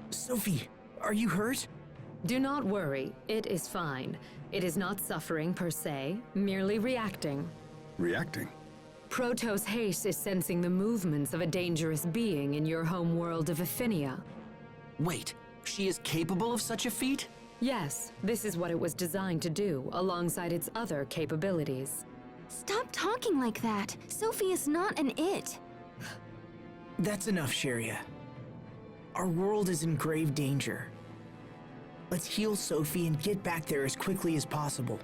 Sophie, are you hurt? Do not worry, it is fine. It is not suffering per se, merely reacting. Reacting? Protos Haste is sensing the movements of a dangerous being in your home world of Affinia. Wait, she is capable of such a feat? Yes, this is what it was designed to do, alongside its other capabilities. Stop talking like that. Sophie is not an it. That's enough, Sharia. Our world is in grave danger. Let's heal Sophie and get back there as quickly as possible.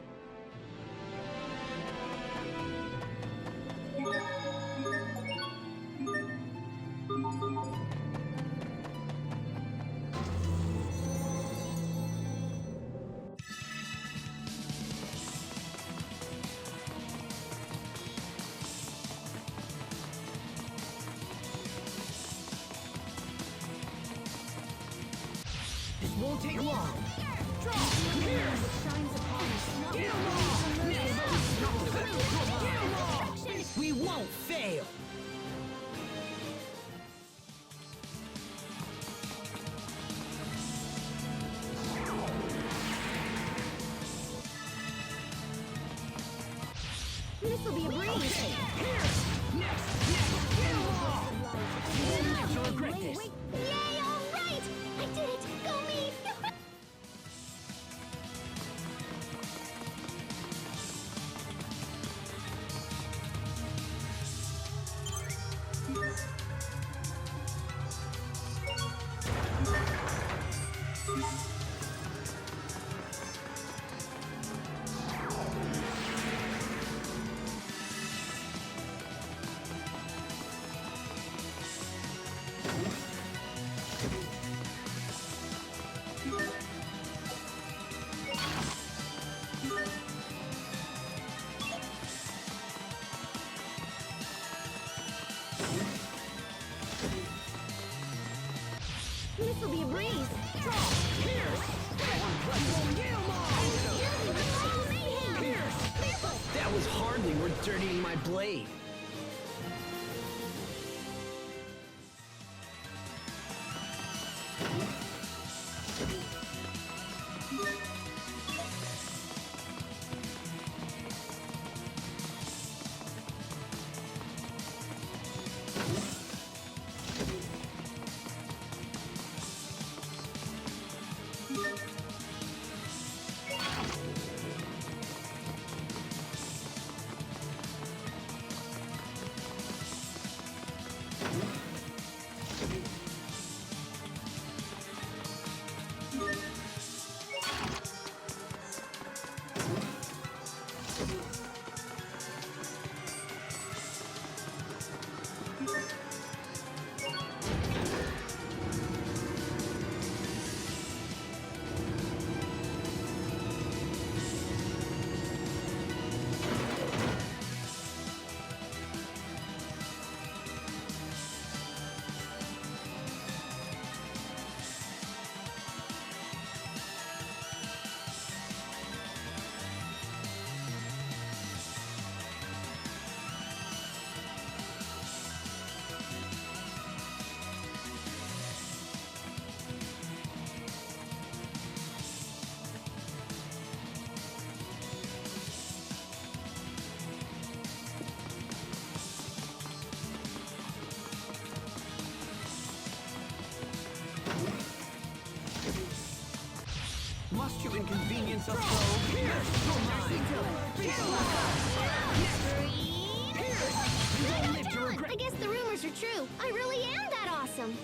This won't take long. We won't fail. This will be a breeze. Next, get along. You will never regret this. Yay, all right! I did it! Go me! This will be a breeze. That was hardly worth dirtying my blade. Must you inconvenience us so? Here's I guess the rumors are true. I really am that awesome.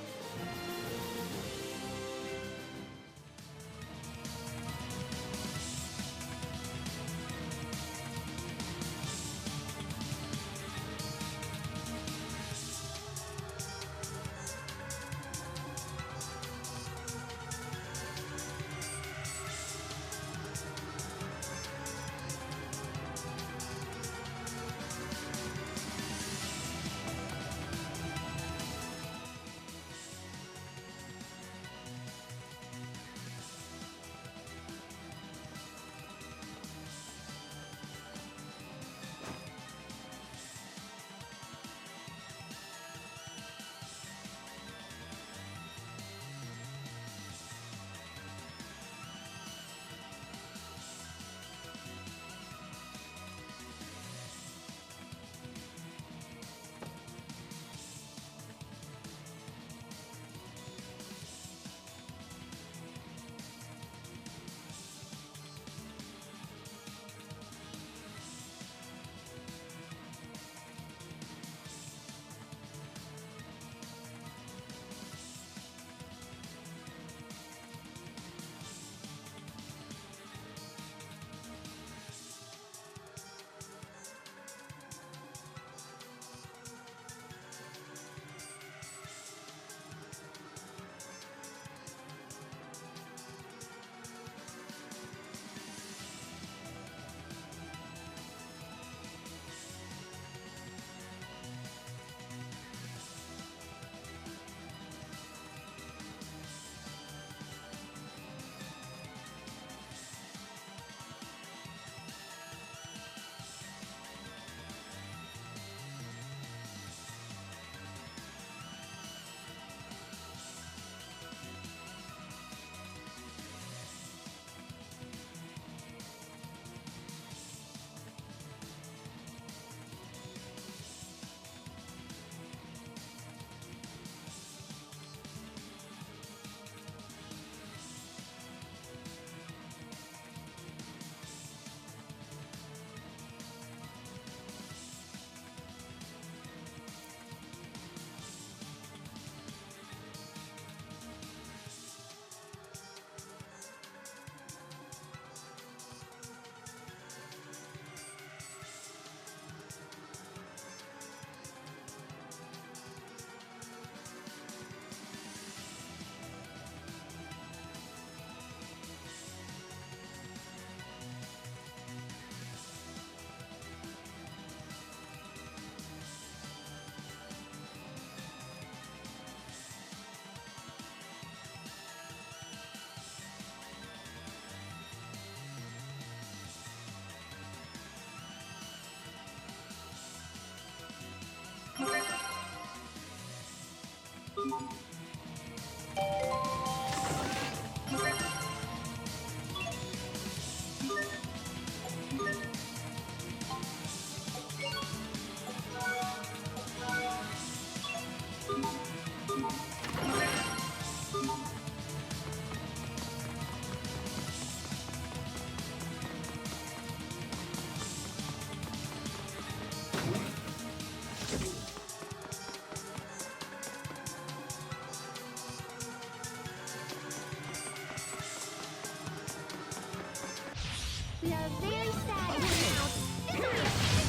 We are very sad now.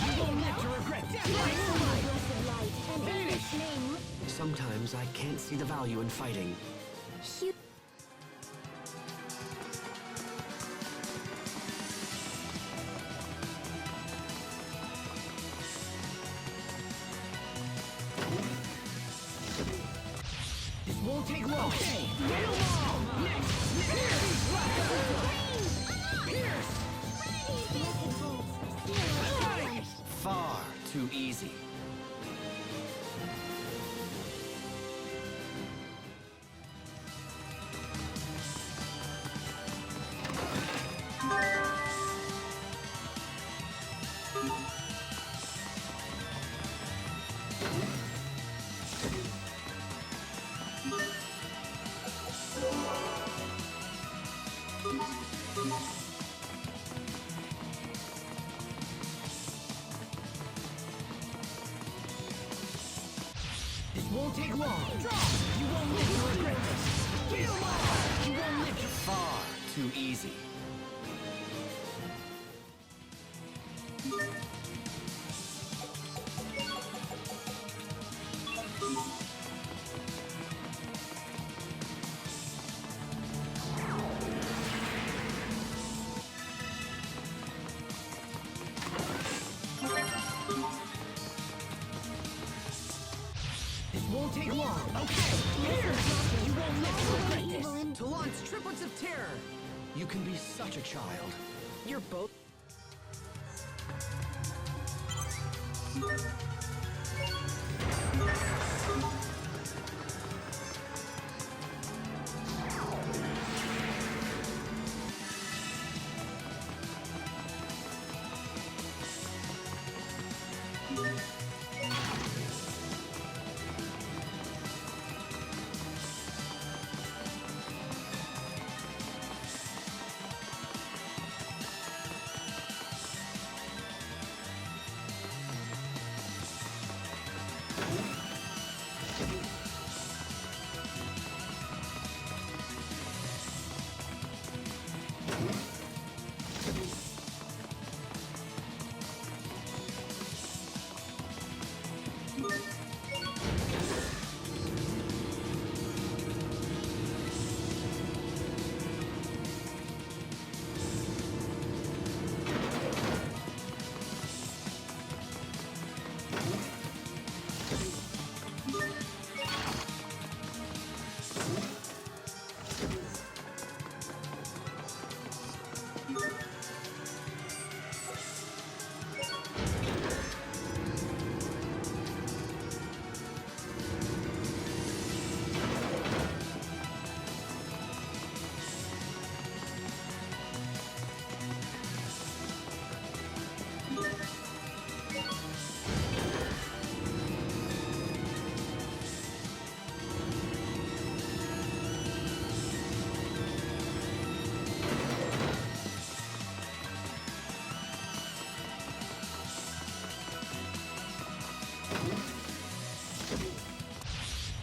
You will live to regret this. Blessed light, and in its name, Sometimes I can't see the value in fighting. hu- This won't take long. Okay, get along. Next, Pierce. Pierce. Far too easy. This won't take long. Draw. You won't live to regret this. Get along. You won't live to. Far too easy. This won't take long. Okay, Pierce. You won't live to regret evil this. and To launch triplets of terror. You can be such a child. You're both.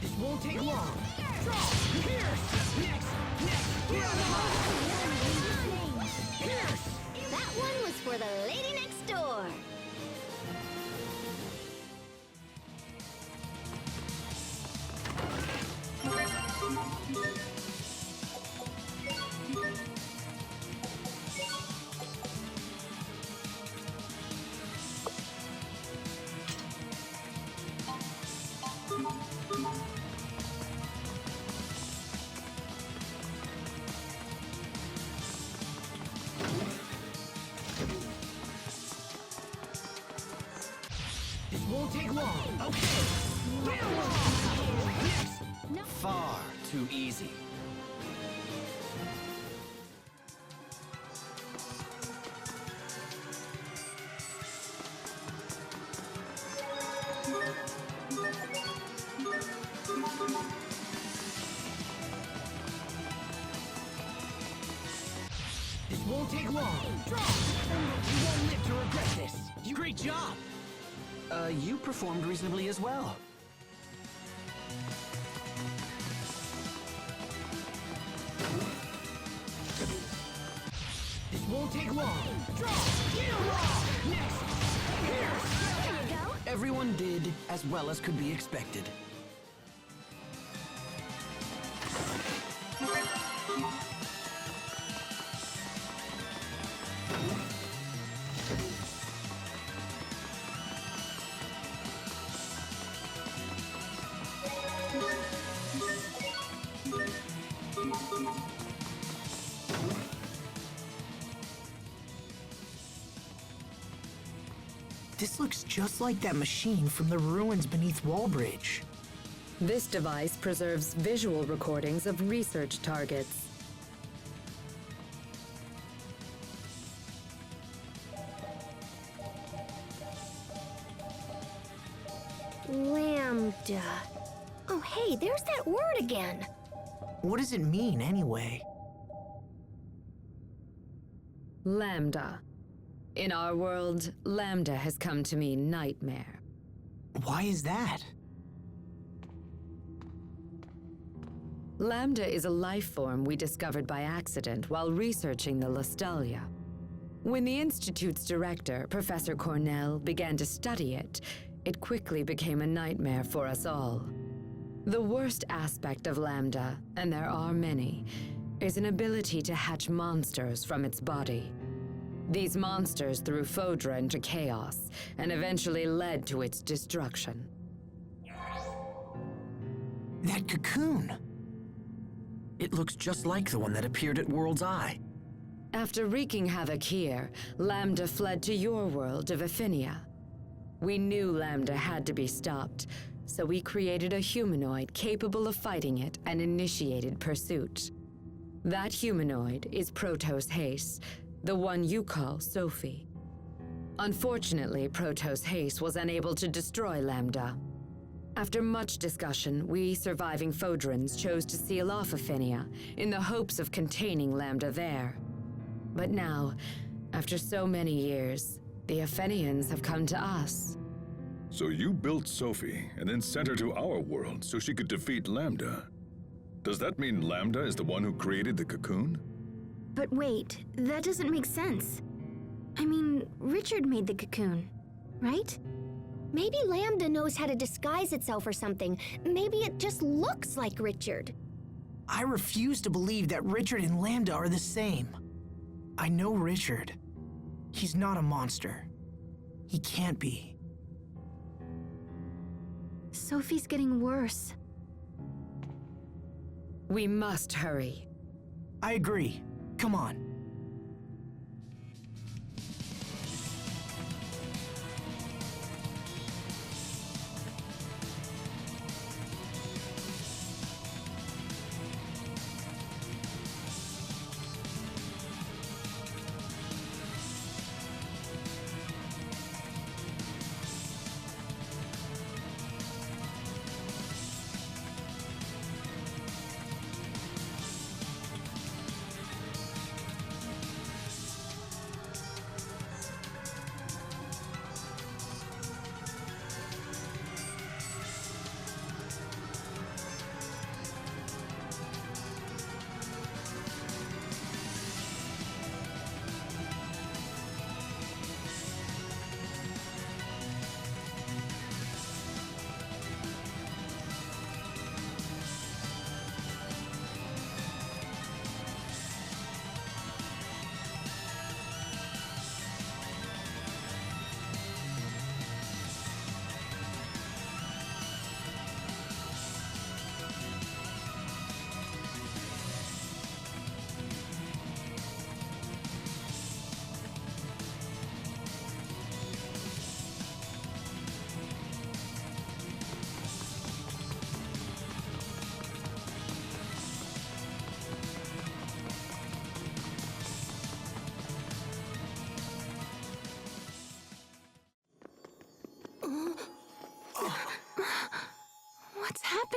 This won't take long. Draw. Pierce. Next. Pierce. that one was for the lady next door. too easy. This won't take long. Draw! You won't live to regret this. Great job! You performed reasonably as well. This won't take long. Draw! Next! Pierce! There you go. Everyone did as well as could be expected. This looks just like that machine from the ruins beneath Wallbridge. This device preserves visual recordings of research targets. Lambda. Oh, hey, there's that word again. What does it mean, anyway? Lambda. In our world, Lambda has come to mean nightmare. Why is that? Lambda is a life form we discovered by accident while researching the Lustalia. When the Institute's director, Professor Cornell, began to study it, it quickly became a nightmare for us all. The worst aspect of Lambda, and there are many, is an ability to hatch monsters from its body. These monsters threw Fodra into chaos and eventually led to its destruction. That cocoon! It looks just like the one that appeared at World's Eye. After wreaking havoc here, Lambda fled to your world of Aphinia. We knew Lambda had to be stopped, so we created a humanoid capable of fighting it and initiated pursuit. That humanoid is Protos Haste, the one you call Sophie. Unfortunately, Protos Haste was unable to destroy Lambda. After much discussion, we surviving Fodrans chose to seal off Aphinia in the hopes of containing Lambda there. But now, after so many years, the Aphenians have come to us. So you built Sophie and then sent her to our world so she could defeat Lambda. Does that mean Lambda is the one who created the cocoon? But wait, that doesn't make sense. I mean, Richard made the cocoon, right? Maybe Lambda knows how to disguise itself or something. Maybe it just looks like Richard. I refuse to believe that Richard and Lambda are the same. I know Richard. He's not a monster. He can't be. Sophie's getting worse. We must hurry. I agree. Come on.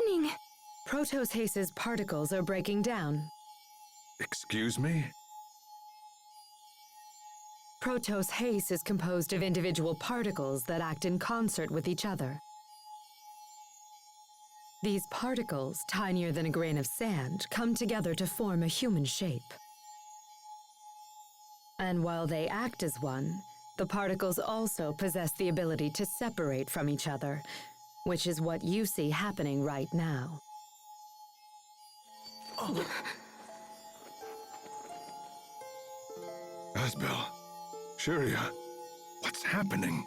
happening? Protos Hace's particles are breaking down. Excuse me? Protos Hace is composed of individual particles that act in concert with each other. These particles, tinier than a grain of sand, come together to form a human shape. And while they act as one, the particles also possess the ability to separate from each other, which is what you see happening right now. Asbel. Sharia. What's happening?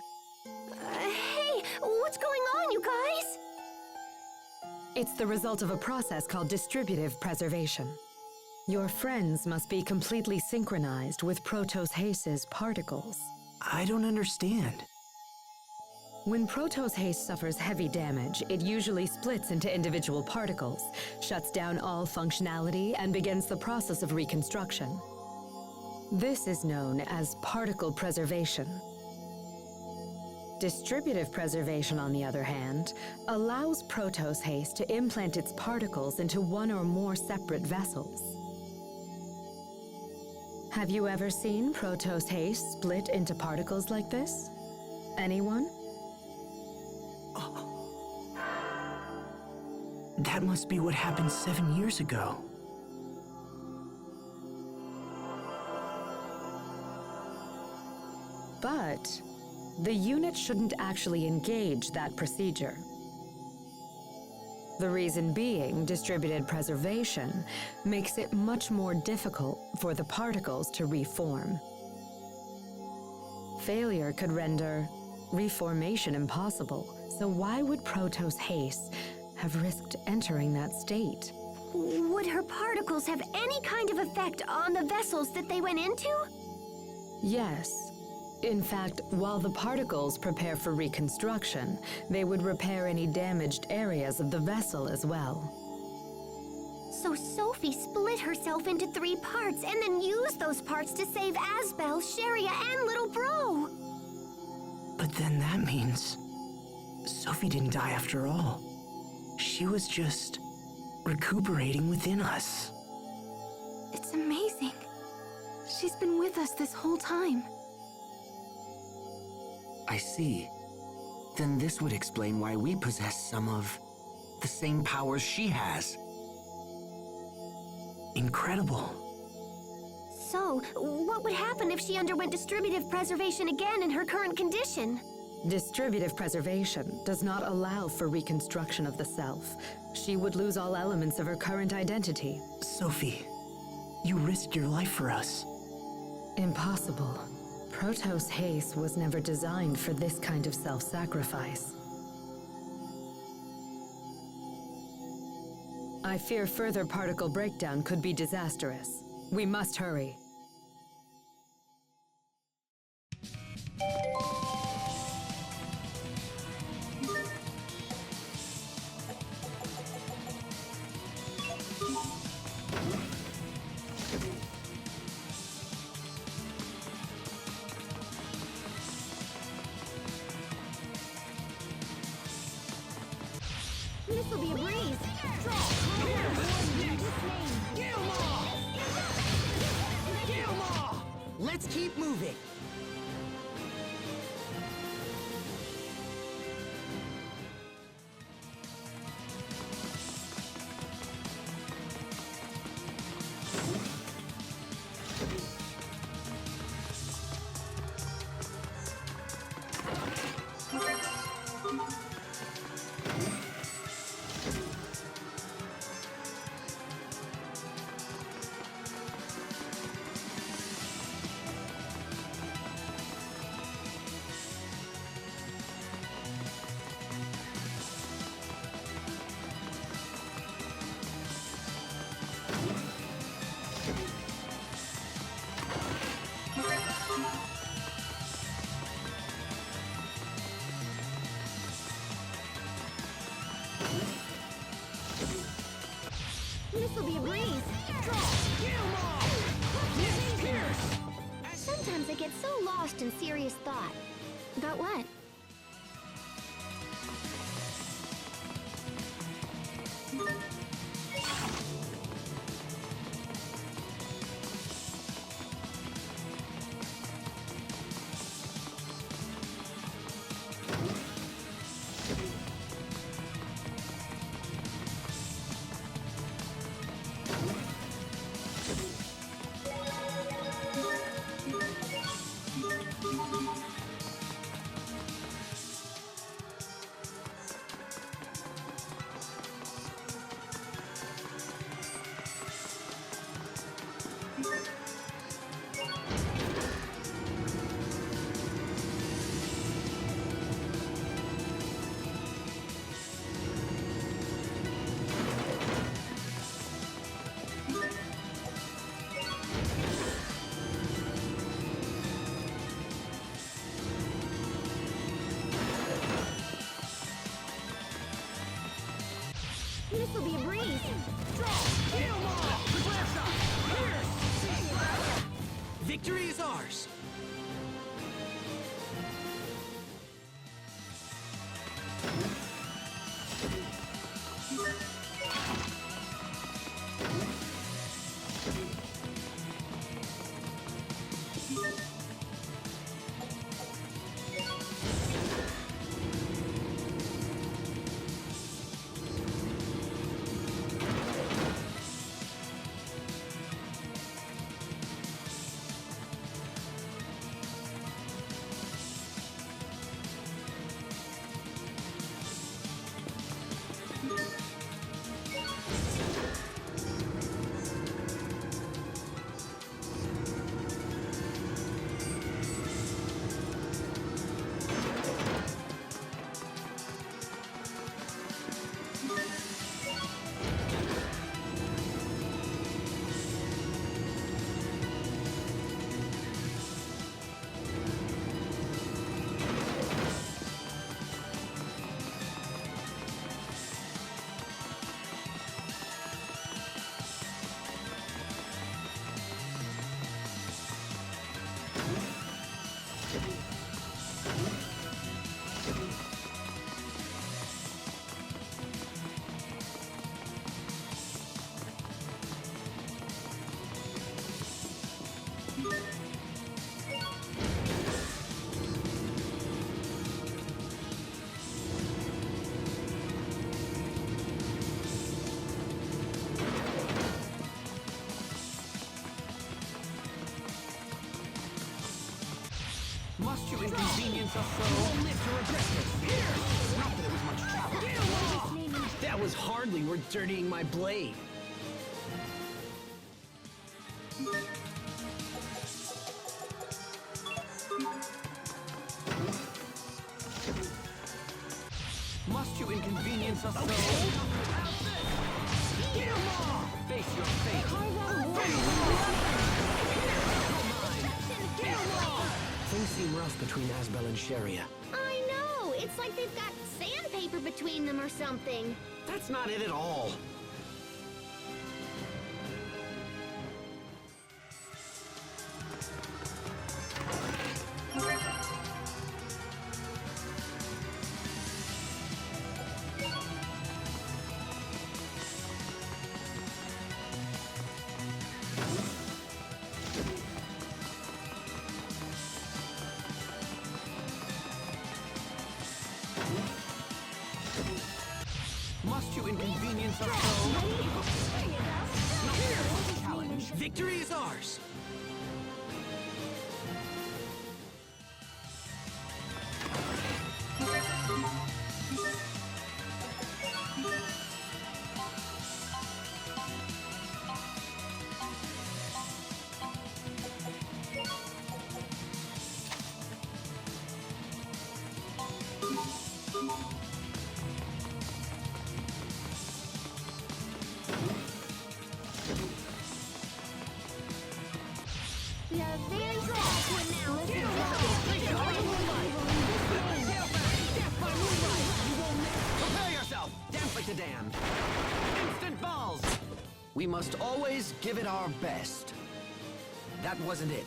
Hey, what's going on, you guys? It's the result of a process called distributive preservation. Your friends must be completely synchronized with Protos Hace's particles. I don't understand. When Protos Hace suffers heavy damage, it usually splits into individual particles, shuts down all functionality, and begins the process of reconstruction. This is known as particle preservation. Distributive preservation, on the other hand, allows Protos Hace to implant its particles into one or more separate vessels. Have you ever seen Protos Hace split into particles like this? Anyone? That must be what happened 7 years ago. But the unit shouldn't actually engage that procedure. The reason being, distributed preservation makes it much more difficult for the particles to reform. Failure could render reformation impossible, so why would Protos Hace have risked entering that state? Would her particles have any kind of effect on the vessels that they went into? Yes. In fact, while the particles prepare for reconstruction, they would repair any damaged areas of the vessel as well. So Sophie split herself into 3 parts and then used those parts to save Asbel, Sharia, and Little Bro. But then that means Sophie didn't die after all. She was just recuperating within us. It's amazing. She's been with us this whole time. I see. Then this would explain why we possess some of the same powers she has. Incredible. So, what would happen if she underwent distributive preservation again in her current condition? Distributive preservation does not allow for reconstruction of the self. She would lose all elements of her current identity. Sophie, you risked your life for us. Impossible. Protos Hace was never designed for this kind of self-sacrifice. I fear further particle breakdown could be disastrous. We must hurry. This'll be a breeze. Let's keep moving. This'll be a breeze. Sometimes I get so lost in serious thought. About what? This'll be a breeze. Victory is ours! Must you inconvenience us so? You will live to regret this. Not that it was much travel. That was hardly worth dirtying my blade. Must you inconvenience us so? Face your fate. Things seem rough between Asbel and Sharia. I know! It's like they've got sandpaper between them or something. That's not it at all. Must you inconvenience us so? Challenge. Victory is ours. We are very close to announcing Prepare yourself! Dance like the damned! Instant balls! We must always give it our best. That wasn't it.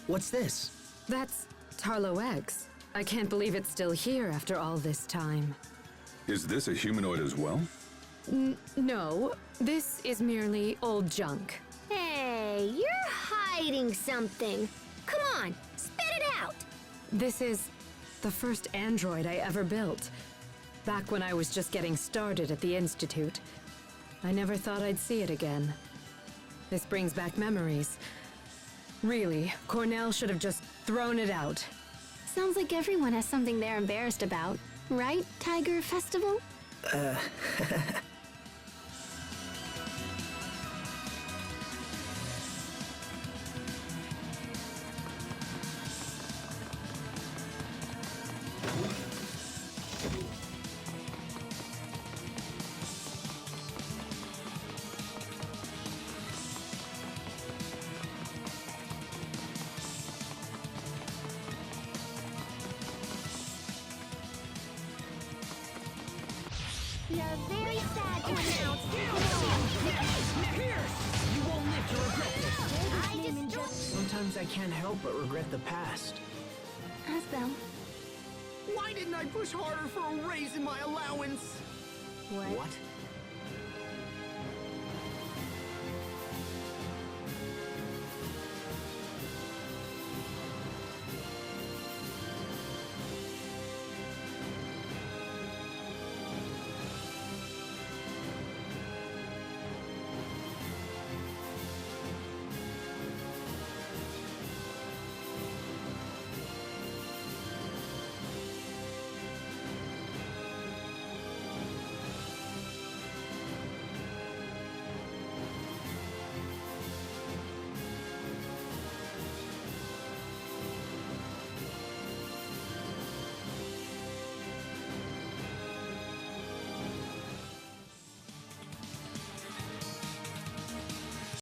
What's this? That's Tarlo X. I can't believe it's still here after all this time. Is this a humanoid as well? No, this is merely old junk. Hey, you're hiding something. Come on, spit it out. This is the first android I ever built. Back when I was just getting started at the Institute. I never thought I'd see it again. This brings back memories. Really, Cornell should have just thrown it out. Sounds like everyone has something they're embarrassed about. Right, Tiger Festival? We are very sad to announce. You won't live to regret this. Sometimes I can't help but regret the past. Asbel, Why didn't I push harder for a raise in my allowance? what? What?